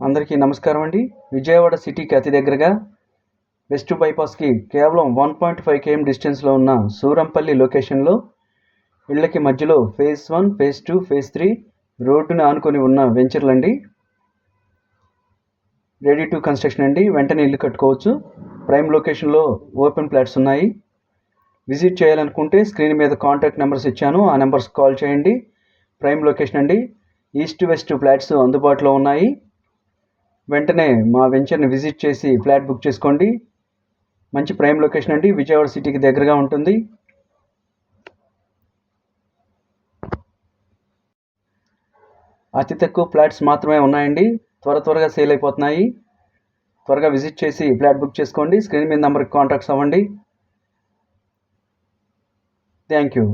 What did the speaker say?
అందరికీ నమస్కారం అండి. విజయవాడ సిటీకి అతి దగ్గరగా వెస్ట్ బైపాస్కి కేవలం 1.5 km డిస్టెన్స్లో ఉన్న సూరంపల్లి లొకేషన్లో ఇళ్ళకి మధ్యలో ఫేజ్ 1, ఫేజ్ 2, ఫేజ్ 3 రోడ్డును ఆనుకొని ఉన్న వెంచర్లు అండి. రెడీ టు కన్స్ట్రక్షన్ అండి. వెంటనే ఇల్లు కట్టుకోవచ్చు. ప్రైమ్ లొకేషన్లో ఓపెన్ ప్లాట్స్ ఉన్నాయి. విజిట్ చేయాలనుకుంటే స్క్రీన్ మీద కాంటాక్ట్ నెంబర్స్ ఇచ్చాను, ఆ నెంబర్స్ కాల్ చేయండి. ప్రైమ్ లొకేషన్ అండి. ఈస్ట్ వెస్ట్ ఫ్లాట్స్ అందుబాటులో ఉన్నాయి. వెంటనే మా వెంచర్ని విజిట్ చేసి ఫ్లాట్ బుక్ చేసుకోండి. మంచి ప్రైమ్ లొకేషన్ అండి. విజయవాడ సిటీకి దగ్గరగా ఉంటుంది. అతి తక్కువ ఫ్లాట్స్ మాత్రమే ఉన్నాయండి. త్వరగా సేల్ అయిపోతున్నాయి. త్వరగా విజిట్ చేసి ఫ్లాట్ బుక్ చేసుకోండి. స్క్రీన్ మీద నెంబర్కి కాంటాక్ట్స్ అవ్వండి. Thank you.